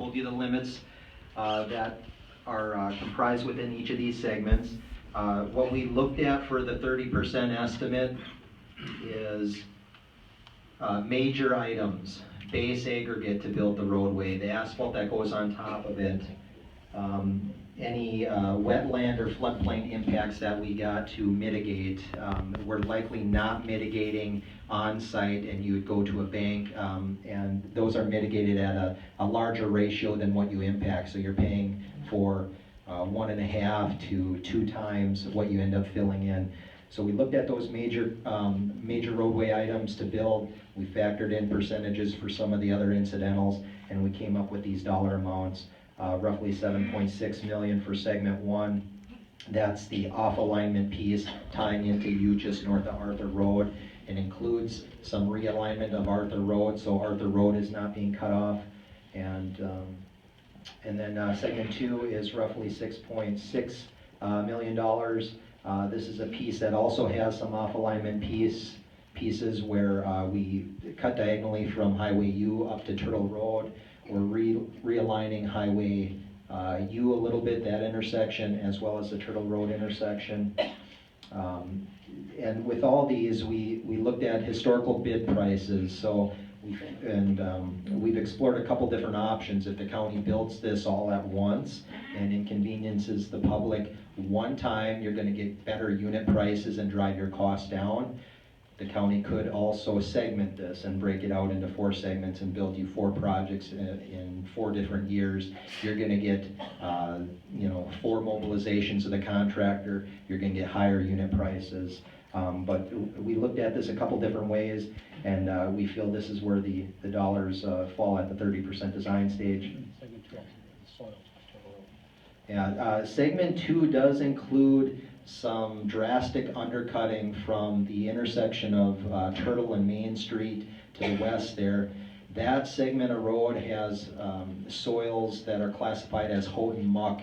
told you the limits that are comprised within each of these segments. What we looked at for the 30% estimate is major items, base aggregate to build the roadway, the asphalt that goes on top of it, any wetland or floodplain impacts that we got to mitigate. We're likely not mitigating on site, and you would go to a bank, and those are mitigated at a larger ratio than what you impact. So you're paying for 1.5 to 2 times what you end up filling in. So we looked at those major roadway items to build. We factored in percentages for some of the other incidentals, and we came up with these dollar amounts. Roughly $7.6 million for segment 1. That's the off alignment piece tying into U just north of Arthur Road. It includes some realignment of Arthur Road, so Arthur Road is not being cut off. And then segment 2 is roughly $6.6 million. This is a piece that also has some off alignment pieces where we cut diagonally from Highway U up to Turtle Road. We're realigning Highway U a little bit, that intersection, as well as the Turtle Road intersection. And with all these, we looked at historical bid prices. So we've explored a couple different options. If the county builds this all at once and inconveniences the public one time, you're going to get better unit prices and drive your costs down. The county could also segment this and break it out into 4 segments and build you 4 projects in 4 different years. You're going to get 4 mobilizations of the contractor. You're going to get higher unit prices. But we looked at this a couple different ways, and we feel this is where the dollars fall at the 30% design stage. Yeah, segment 2 does include some drastic undercutting from the intersection of Turtle and Main Street to the west there. That segment of road has soils that are classified as Houghton muck.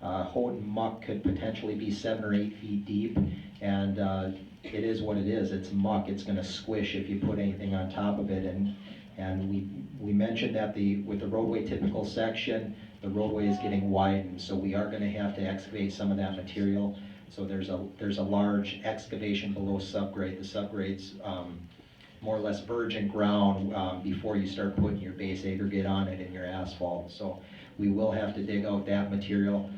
Houghton muck could potentially be 7 or 8 feet deep, and it is what it is. It's muck. It's going to squish if you put anything on top of it. And we mentioned that with the roadway typical section, the roadway is getting widened, so we are going to have to excavate some of that material. So there's a large excavation below subgrade. The subgrade's more or less virgin ground before you start putting your base aggregate on it and your asphalt. So we will have to dig out that material,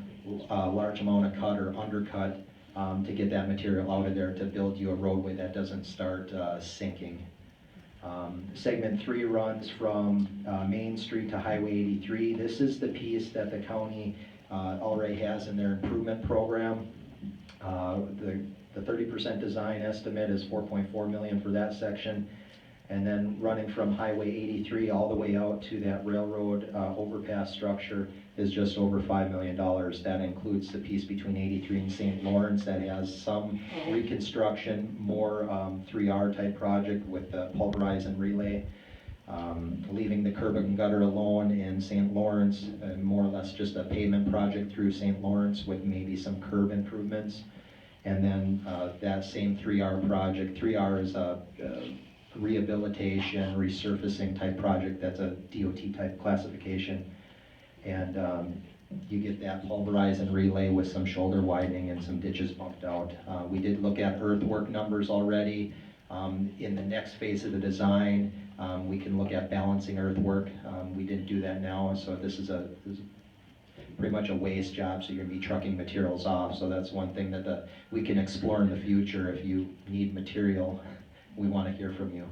a large amount of cut or undercut to get that material out of there to build you a roadway that doesn't start sinking. Segment 3 runs from Main Street to Highway 83. This is the piece that the county already has in their improvement program. The 30% design estimate is $4.4 million for that section, and then running from Highway 83 all the way out to that railroad overpass structure is just over $5 million. That includes the piece between 83 and St. Lawrence that has some reconstruction, more 3R type project with the pulverize and relay. Leaving the curb and gutter alone in St. Lawrence, more or less just a pavement project through St. Lawrence with maybe some curb improvements. And then that same 3R project. 3R is a rehabilitation, resurfacing type project. That's a DOT type classification. And you get that pulverize and relay with some shoulder widening and some ditches bumped out. We did look at earthwork numbers already. In the next phase of the design, we can look at balancing earthwork. We didn't do that now, so this is pretty much a waste job, so you're going to be trucking materials off. So that's one thing that we can explore in the future. If you need material, we want to hear from you.